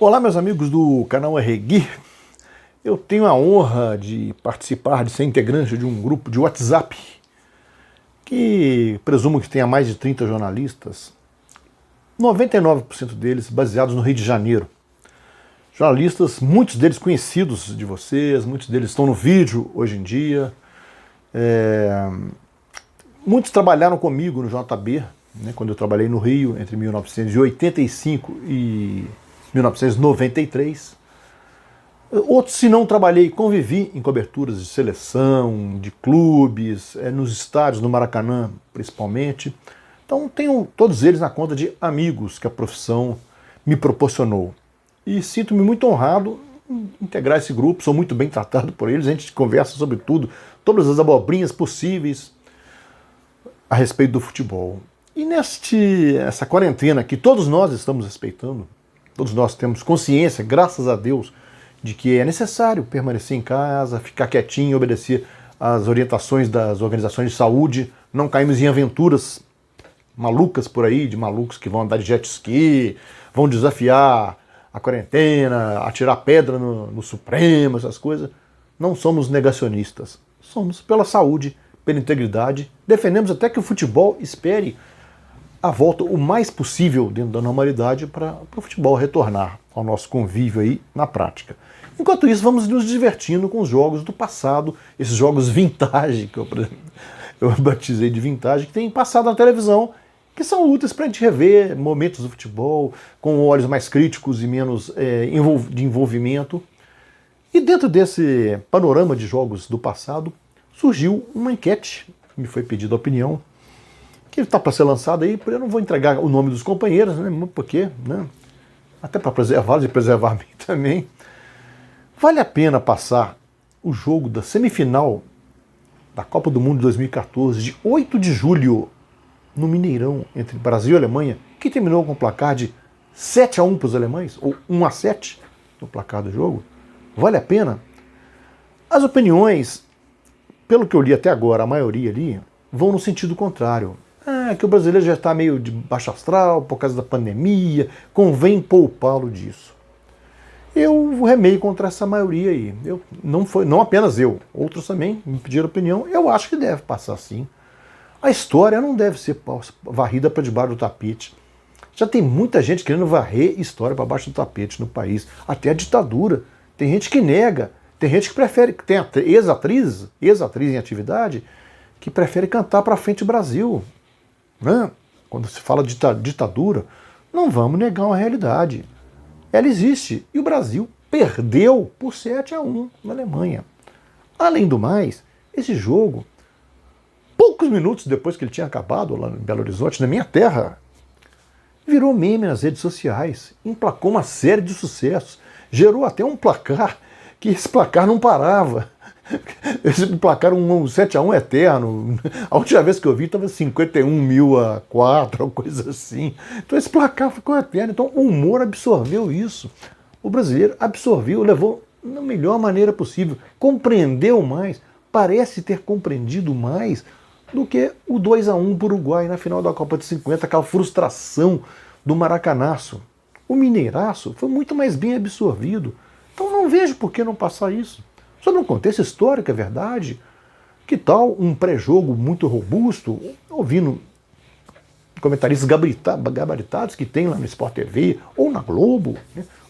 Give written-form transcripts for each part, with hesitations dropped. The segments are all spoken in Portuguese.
Olá, meus amigos do canal Arregui. Eu tenho a honra de participar, de ser integrante de um grupo de WhatsApp que presumo que tenha mais de 30 jornalistas, 99% deles baseados no Rio de Janeiro. Jornalistas, muitos deles conhecidos de vocês, muitos deles estão no vídeo hoje em dia. Muitos trabalharam comigo no JB, quando eu trabalhei no Rio entre 1985 e 1993. Outros, se não trabalhei, convivi em coberturas de seleção, de clubes, nos estádios, no Maracanã principalmente. Então tenho todos eles na conta de amigos que a profissão me proporcionou. E sinto-me muito honrado em integrar esse grupo, sou muito bem tratado por eles, a gente conversa sobre tudo, todas as abobrinhas possíveis a respeito do futebol. E essa quarentena que todos nós estamos respeitando, todos nós temos consciência, graças a Deus, de que é necessário permanecer em casa, ficar quietinho, obedecer às orientações das organizações de saúde, não caímos em aventuras malucas por aí, de malucos que vão andar de jet ski, vão desafiar a quarentena, atirar pedra no Supremo, essas coisas. Não somos negacionistas, somos pela saúde, pela integridade, defendemos até que o futebol espere a volta o mais possível dentro da normalidade para o futebol retornar ao nosso convívio aí na prática. Enquanto isso, vamos nos divertindo com os jogos do passado, esses jogos vintage, que eu batizei de vintage, que têm passado na televisão, que são úteis para a gente rever momentos do futebol, com olhos mais críticos e menos de envolvimento. E dentro desse panorama de jogos do passado, surgiu uma enquete, me foi pedida a opinião, que está para ser lançada aí, eu não vou entregar o nome dos companheiros, porque, até para preservá-los e preservar a mim também. Vale a pena passar o jogo da semifinal da Copa do Mundo de 2014, de 8 de julho, no Mineirão, entre Brasil e Alemanha, que terminou com um placar de 7-1 para os alemães, ou 1-7 no placar do jogo? Vale a pena? As opiniões, pelo que eu li até agora, a maioria ali, vão no sentido contrário. Que o brasileiro já está meio de baixo astral por causa da pandemia, convém poupá-lo disso. Eu remei contra essa maioria aí. Não apenas eu, outros também me pediram opinião. Eu acho que deve passar sim. A história não deve ser varrida para debaixo do tapete. Já tem muita gente querendo varrer história para baixo do tapete no país. Até a ditadura. Tem gente que nega. Tem gente que prefere. Tem ex-atriz em atividade, que prefere cantar para frente Brasil. Quando se fala de ditadura, não vamos negar uma realidade. Ela existe. E o Brasil perdeu por 7-1 na Alemanha. Além do mais, esse jogo, poucos minutos depois que ele tinha acabado lá em Belo Horizonte, na minha terra, virou meme nas redes sociais, emplacou uma série de sucessos, gerou até um placar, que esse placar não parava. Esse placar um 7-1 eterno. A última vez que eu vi estava 51.000-4, ou coisa assim. Então esse placar ficou eterno. Então o humor absorveu isso. O brasileiro absorveu, levou da melhor maneira possível, compreendeu mais, parece ter compreendido mais do que o 2-1 para o Uruguai na final da Copa de 50, aquela frustração do Maracanaço. O Mineiraço foi muito mais bem absorvido. Então não vejo por que não passar isso. Sobre um contexto histórico, é verdade. Que tal um pré-jogo muito robusto, ouvindo comentaristas gabaritados que tem lá no Sport TV ou na Globo,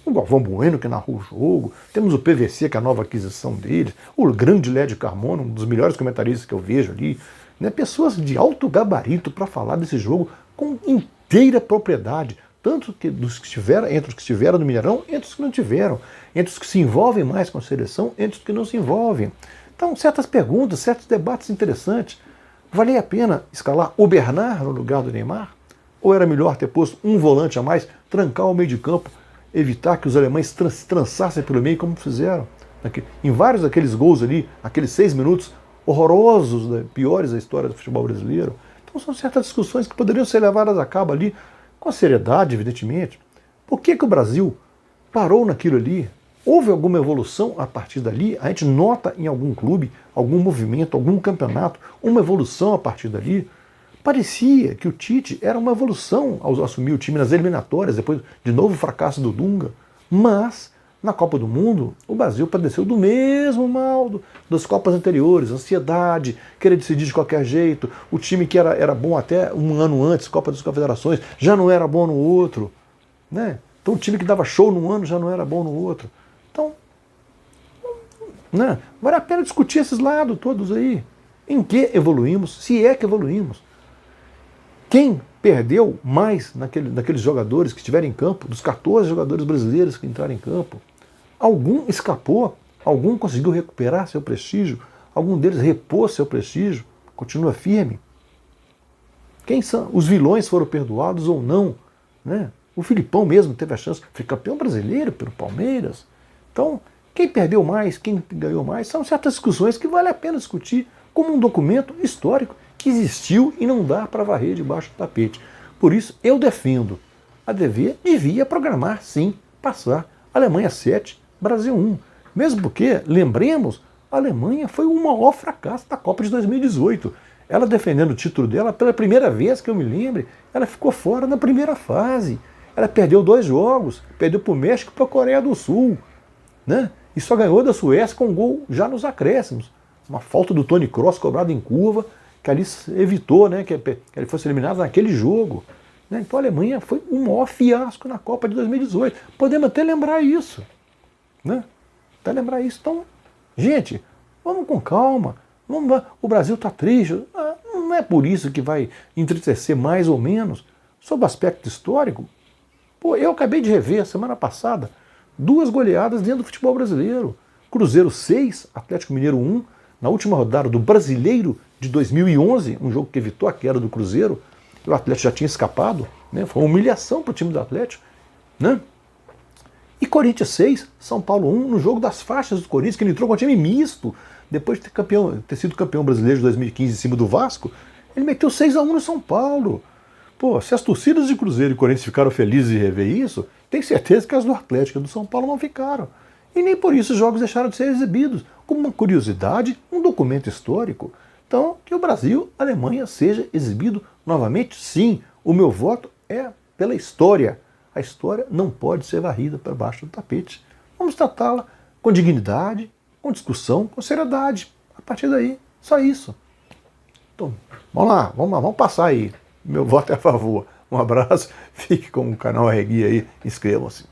o Galvão Bueno que narrou o jogo, temos o PVC, que é a nova aquisição dele, o grande Lédio Carmona, um dos melhores comentaristas que eu vejo ali, pessoas de alto gabarito para falar desse jogo com inteira propriedade, tanto que entre os que estiveram no Mineirão, entre os que não tiveram, entre os que se envolvem mais com a seleção, entre os que não se envolvem. Então, certas perguntas, certos debates interessantes. Valia a pena escalar o Bernard no lugar do Neymar? Ou era melhor ter posto um volante a mais, trancar o meio de campo, evitar que os alemães trançassem pelo meio como fizeram? Em vários daqueles gols ali, aqueles 6 minutos horrorosos, piores da história do futebol brasileiro. Então são certas discussões que poderiam ser levadas a cabo ali, com seriedade, evidentemente. Por que o Brasil parou naquilo ali? Houve alguma evolução a partir dali? A gente nota em algum clube, algum movimento, algum campeonato, uma evolução a partir dali? Parecia que o Tite era uma evolução ao assumir o time nas eliminatórias, depois de novo fracasso do Dunga. Mas, na Copa do Mundo, o Brasil padeceu do mesmo mal das Copas anteriores, ansiedade, querer decidir de qualquer jeito, o time que era bom até um ano antes, Copa das Confederações, já não era bom no outro, né? Então o time que dava show num ano já não era bom no outro. Então, né, vale a pena discutir esses lados todos aí. Em que evoluímos, se é que evoluímos. Quem perdeu mais naqueles jogadores que estiveram em campo, dos 14 jogadores brasileiros que entraram em campo? Algum escapou, algum conseguiu recuperar seu prestígio, algum deles repôs seu prestígio, continua firme. Quem são? Os vilões foram perdoados ou não? Né? O Filipão mesmo teve a chance, foi campeão brasileiro pelo Palmeiras. Então, quem perdeu mais, quem ganhou mais, são certas discussões que vale a pena discutir como um documento histórico que existiu e não dá para varrer debaixo do tapete. Por isso, eu defendo. A TV devia programar, sim, passar Alemanha 7, Brasil 1. Mesmo porque, lembremos, a Alemanha foi o maior fracasso da Copa de 2018. Ela defendendo o título dela, pela primeira vez que eu me lembre, ela ficou fora na primeira fase. Ela perdeu 2 jogos, perdeu para o México e para a Coreia do Sul. Né? E só ganhou da Suécia com um gol já nos acréscimos. Uma falta do Toni Kroos cobrada em curva, que ali evitou, né, que ele fosse eliminado naquele jogo. Né? Então a Alemanha foi o maior fiasco na Copa de 2018. Podemos até lembrar isso. Né? Até lembrar isso. Então, gente, vamos com calma. O Brasil está triste. Não é por isso que vai entristecer mais ou menos. Sob o aspecto histórico, pô, eu acabei de rever semana passada 2 goleadas dentro do futebol brasileiro. Cruzeiro 6, Atlético Mineiro 1. Na última rodada do Brasileiro de 2011, um jogo que evitou a queda do Cruzeiro, o Atlético já tinha escapado, né? Foi uma humilhação para o time do Atlético. Né? E Corinthians 6, São Paulo 1, no jogo das faixas do Corinthians, que ele entrou com um time misto, depois de ter sido campeão brasileiro de 2015 em cima do Vasco, ele meteu 6-1 no São Paulo. Pô, se as torcidas de Cruzeiro e Corinthians ficaram felizes de rever isso, tenho certeza que as do Atlético e do São Paulo não ficaram. E nem por isso os jogos deixaram de ser exibidos, como uma curiosidade, um documento histórico. Então, que o Brasil, a Alemanha, seja exibido novamente, sim. O meu voto é pela história. A história não pode ser varrida para baixo do tapete. Vamos tratá-la com dignidade, com discussão, com seriedade. A partir daí, só isso. Então, vamos lá, vamos passar aí. Meu voto é a favor. Um abraço, fique com o canal Arregui aí, inscrevam-se.